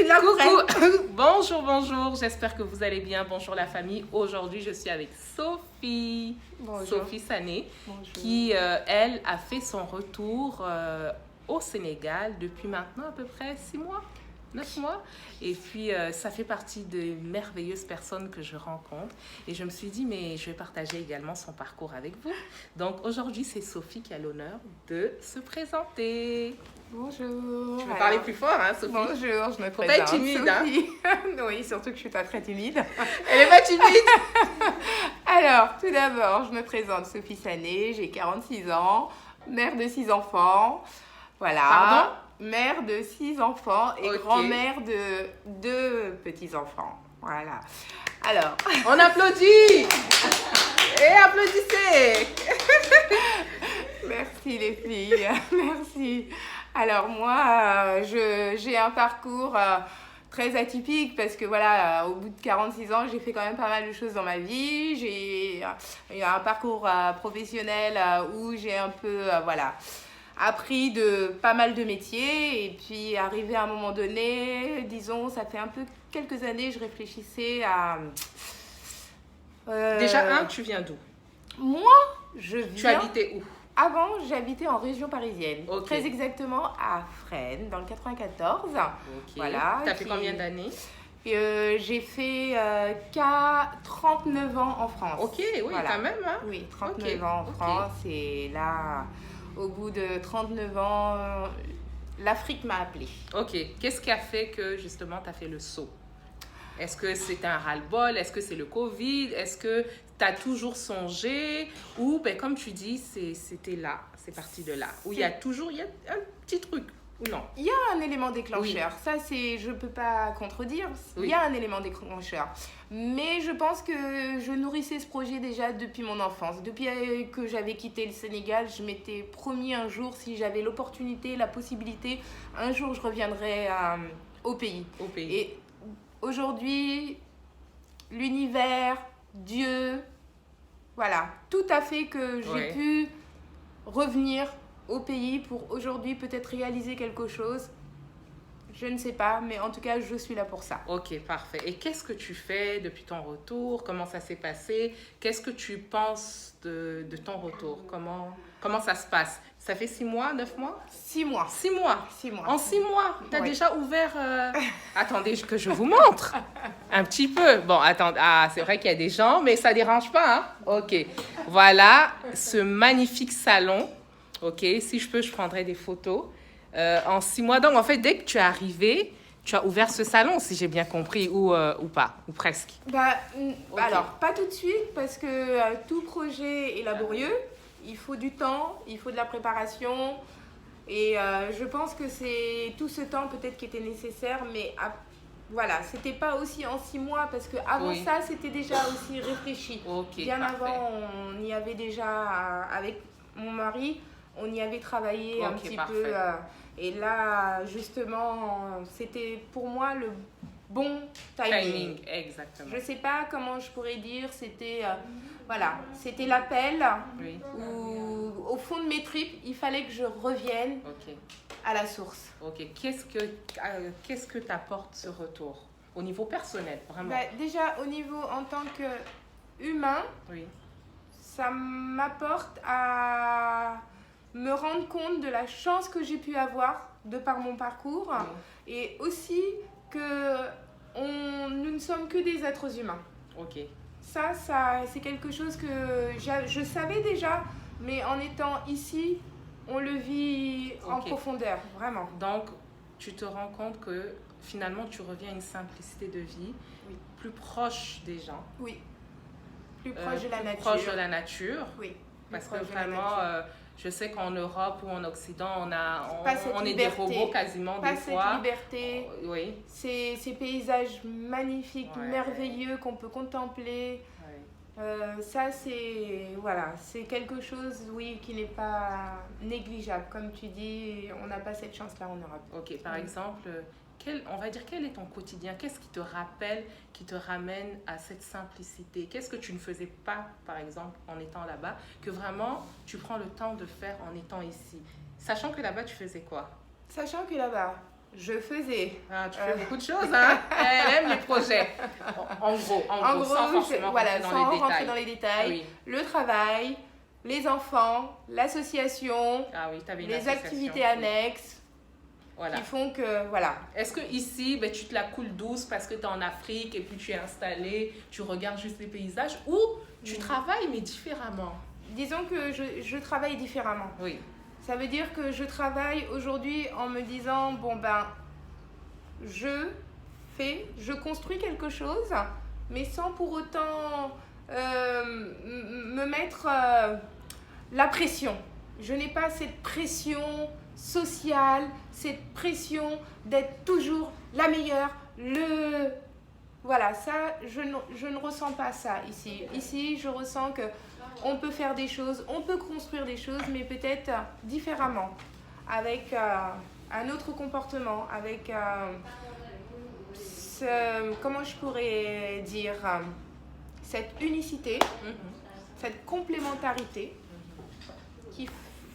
de la Coucou, bonjour, bonjour, j'espère que vous allez bien. Bonjour la famille. Aujourd'hui, je suis avec Sophie, Bonjour. Sophie Sané, Bonjour. qui, elle, a fait son retour au Sénégal depuis maintenant à peu près 6 mois, 9 mois. Et puis, ça fait partie des merveilleuses personnes que je rencontre. Et je me suis dit, mais je vais partager également son parcours avec vous. Donc, aujourd'hui, c'est Sophie qui a l'honneur de se présenter. Bonjour. Tu veux parler plus fort, hein, Sophie? Bonjour, je me Faut présente. pas être timide, Sophie. Oui, surtout que je suis pas très timide. Elle est pas timide. Alors, tout d'abord, je me présente Sophie Sané, j'ai 46 ans, mère de 6 enfants. Voilà. Pardon? Mère de 6 enfants et Ok. grand-mère de 2 petits-enfants. Voilà. Alors, On applaudit. Et applaudissez. merci les filles, merci. Alors moi, j'ai un parcours très atypique parce que voilà, au bout de 46 ans, j'ai fait quand même pas mal de choses dans ma vie. J'ai un parcours professionnel où j'ai un peu, voilà, appris de pas mal de métiers. Et puis arrivé à un moment donné, disons, ça fait un peu quelques années, je réfléchissais à... Déjà, tu viens d'où? Moi, je Tu viens... habitais où? Avant, j'habitais en région parisienne, Ok. très exactement à Fresnes, dans le 94. Ok. Voilà, T'as fait qui- combien d'années? J'ai fait qu'à 39 ans en France. Ok, oui, Voilà. quand même, hein? Oui, 39 Ok, ans en ok. France. Et là, au bout de 39 ans, l'Afrique m'a appelée. Ok. Qu'est-ce qui a fait que, justement, t'as fait le saut? Est-ce que c'est un ras-le-bol? Est-ce que c'est le Covid? Est-ce que t'as toujours songé? Ou, ben, comme tu dis, c'était là, c'est parti de là. Ou il y a un petit truc, ou non? Il y a un élément déclencheur, ça c'est, je peux pas contredire, Oui. il y a un élément déclencheur. Mais je pense que je nourrissais ce projet déjà depuis mon enfance. Depuis que j'avais quitté le Sénégal, je m'étais promis un jour, si j'avais l'opportunité, la possibilité, un jour je reviendrai au pays. Au pays. Et aujourd'hui, l'univers, Dieu, voilà, tout a fait que j'ai Ouais. pu revenir au pays pour aujourd'hui peut-être réaliser quelque chose. Je ne sais pas, mais en tout cas, je suis là pour ça. Ok, parfait. Et qu'est-ce que tu fais depuis ton retour? Comment ça s'est passé? Qu'est-ce que tu penses de ton retour? Comment ça se passe? Ça fait 6 mois, 9 mois? 6 mois. 6 mois. 6 mois. En 6 mois, tu as Ouais. déjà ouvert... Attendez que je vous montre. Un petit peu. Bon, attends. Ah, c'est vrai qu'il y a des gens, mais ça dérange pas, hein? Ok. Voilà ce magnifique salon. Ok, si je peux, je prendrai des photos. En 6 mois, donc en fait, dès que tu es arrivé, tu as ouvert ce salon, si j'ai bien compris, ou pas, ou presque. Bah, Ok. alors, pas tout de suite, parce que tout projet est laborieux. Il faut du temps, il faut de la préparation. Et je pense que c'est tout ce temps peut-être qui était nécessaire, mais voilà, c'était pas aussi en 6 mois, parce que avant Oui. ça, c'était déjà aussi réfléchi. Ok, Bien parfait. avant, on y avait déjà, avec mon mari, on y avait travaillé un Ok, petit parfait. peu. Et là, justement, c'était pour moi le bon timing. Exactement. Je sais pas comment je pourrais dire, c'était voilà, c'était l'appel Oui, où au fond de mes tripes, il fallait que je revienne ok. à la source. Ok, qu'est-ce que t'apporte ce retour au niveau personnel, vraiment? Bah, déjà, au niveau en tant qu'humain, Oui, ça m'apporte à me rendre compte de la chance que j'ai pu avoir de par mon parcours et aussi que nous ne sommes que des êtres humains. ok. Ça c'est quelque chose que je savais déjà, mais en étant ici, on le vit en Ok. profondeur, vraiment. Donc, tu te rends compte que finalement, tu reviens à une simplicité de vie, Oui. plus proche des gens, Oui. Plus proche de la plus nature. proche de la nature. Oui. plus Parce que proche de la vraiment, nature. je sais qu'en Europe ou en Occident, Pas cette on est des liberté. robots quasiment Pas des cette fois. liberté. Oui. Ces paysages magnifiques, Ouais. merveilleux qu'on peut contempler. Ouais. Ça, c'est quelque chose, oui, qui n'est pas négligeable. Comme tu dis, on n'a pas cette chance-là en Europe. Ok, par exemple, on va dire, quel est ton quotidien? Qu'est-ce qui te rappelle, qui te ramène à cette simplicité? Qu'est-ce que tu ne faisais pas, par exemple, en étant là-bas, que vraiment tu prends le temps de faire en étant ici? Sachant que là-bas, tu faisais quoi? Sachant que là-bas, Je faisais. Ah, tu fais beaucoup de choses, hein? Elle aime les projets. En gros, sans forcément voilà, sans rentrer dans les les détails. Oui. Le travail, les enfants, l'association, Ah oui, tu avais une les association. activités annexes Voilà. qui font que, voilà. Est-ce que ici, ben, tu te la coules douce parce que tu es en Afrique et puis tu es installé, tu regardes juste les paysages ou tu travailles mais différemment? Disons que je travaille différemment. Oui. Ça veut dire que je travaille aujourd'hui en me disant, bon ben, je construis quelque chose, mais sans pour autant me mettre la pression. Je n'ai pas cette pression sociale, cette pression d'être toujours la meilleure, Voilà, ça, je ne ressens pas ça ici. Ici, je ressens que on peut faire des choses, on peut construire des choses, mais peut-être différemment, avec un autre comportement, avec, comment je pourrais dire, cette unicité, cette complémentarité qui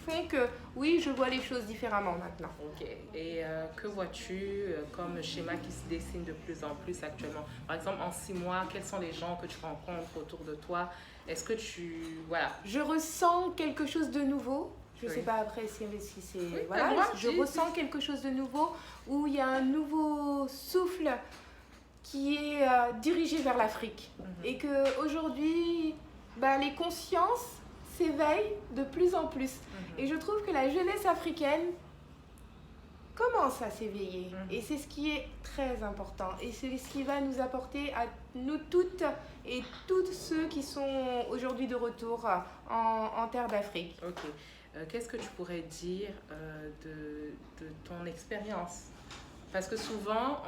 font que, oui, je vois les choses différemment maintenant. Ok. Et que vois-tu comme schéma qui se dessine de plus en plus actuellement? Par exemple, en 6 mois, quels sont les gens que tu rencontres autour de toi? Est-ce que tu... Voilà. Je ressens quelque chose de nouveau. Je ne sais pas après si c'est... Oui, voilà, je ressens quelque chose de nouveau où il y a un nouveau souffle qui est dirigé vers l'Afrique. Et qu'aujourd'hui, les consciences s'éveillent de plus en plus. Et je trouve que la jeunesse africaine commence à s'éveiller. Et c'est ce qui est très important. Et c'est ce qui va nous apporter à nous toutes et tous ceux qui sont aujourd'hui de retour en terre d'Afrique. Ok. Qu'est-ce que tu pourrais dire de ton expérience? Parce que souvent,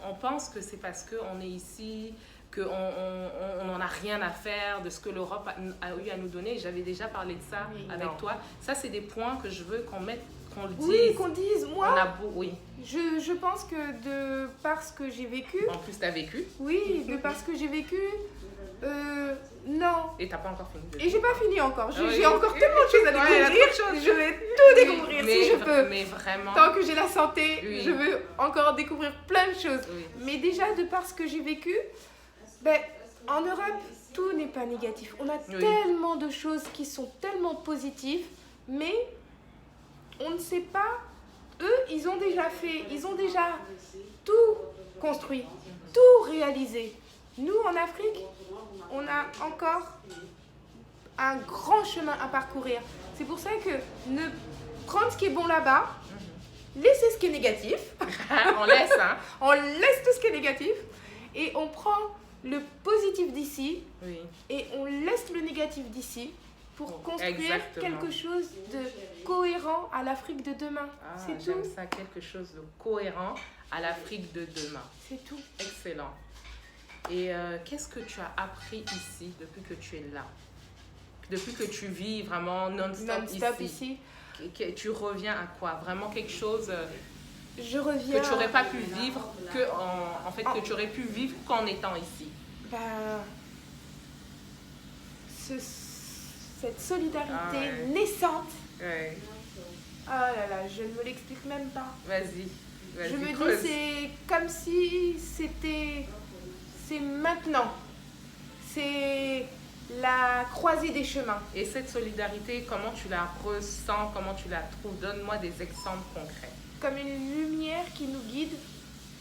on pense que c'est parce qu'on est ici, qu'on n'en a rien à faire de ce que l'Europe a eu à nous donner. J'avais déjà parlé de ça avec toi. Ça, c'est des points que je veux qu'on le dise. Oui, qu'on dise. Moi, oui. Je pense que de par ce que j'ai vécu... En plus, tu as vécu. Oui, de par ce que j'ai vécu... non. Et tu n'as pas encore fini. Et j'ai pas fini encore. J'ai encore tellement de choses à découvrir. Je vais tout découvrir si je peux. Mais vraiment. Tant que j'ai la santé, je veux encore découvrir plein de choses. Mais déjà, de par ce que j'ai vécu, en Europe, tout n'est pas négatif. On a tellement de choses qui sont tellement positives, mais on ne sait pas. Eux, ils ont déjà fait, ils ont déjà tout construit, tout réalisé. Nous, en Afrique, on a encore un grand chemin à parcourir. C'est pour ça que prendre ce qui est bon là-bas, laisser ce qui est négatif. On laisse, hein. On laisse tout ce qui est négatif et on prend le positif d'ici et on laisse le négatif d'ici pour construire quelque chose de cohérent à l'Afrique de demain. C'est tout. J'aime ça, quelque chose de cohérent à l'Afrique de demain. C'est tout. Excellent. Et qu'est-ce que tu as appris ici depuis que tu es là? Depuis que tu vis vraiment non-stop ici. Tu reviens à quoi? Vraiment quelque chose je reviens... que tu n'aurais pas pu vivre, que tu aurais pu vivre qu'en étant ici? Cette solidarité naissante. Ouais. Oh là là, je ne me l'explique même pas. Vas-y, je me dis, c'est comme si c'est maintenant. C'est la croisée des chemins. Et cette solidarité, comment tu la ressens, comment tu la trouves? Donne-moi des exemples concrets. Comme une lumière qui nous guide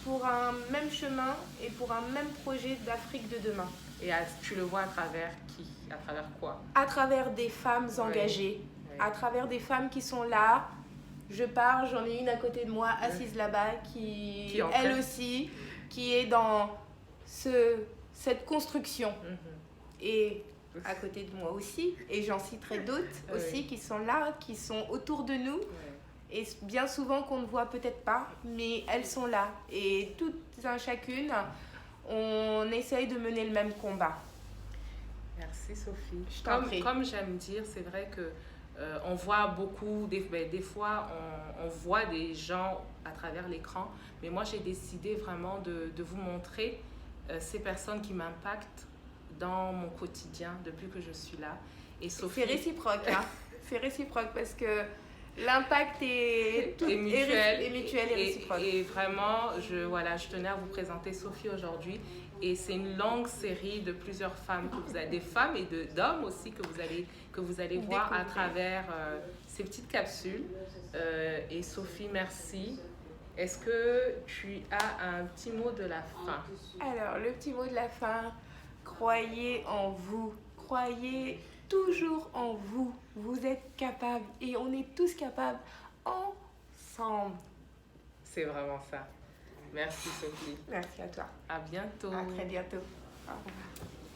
pour un même chemin et pour un même projet d'Afrique de demain. Et tu le vois à travers qui? À travers quoi? À travers des femmes engagées, à travers des femmes qui sont là. Je pars, j'en ai une à côté de moi, assise là-bas, qui elle aussi, qui est dans cette construction. Et à côté de moi aussi, et j'en citerai d'autres aussi qui sont là, qui sont autour de nous. Et bien souvent qu'on ne voit peut-être pas, mais elles sont là. Et toutes et chacune, on essaye de mener le même combat. Merci Sophie. Comme j'aime dire, c'est vrai que on voit beaucoup, des fois on voit des gens à travers l'écran, mais moi j'ai décidé vraiment de vous montrer ces personnes qui m'impactent dans mon quotidien depuis que je suis là. Et Sophie... C'est réciproque, hein. C'est réciproque parce que L'impact est, et mutuel. est mutuel et réciproque. Et vraiment, je tenais à vous présenter Sophie aujourd'hui. Et c'est une longue série de plusieurs femmes, des femmes et d'hommes aussi que vous allez voir à travers ces petites capsules. Et Sophie, merci. Est-ce que tu as un petit mot de la fin? Alors, le petit mot de la fin, croyez en vous. Croyez toujours en vous. Vous êtes capables et on est tous capables ensemble. C'est vraiment ça. Merci Sophie. Merci à toi. À bientôt. À très bientôt. Au revoir.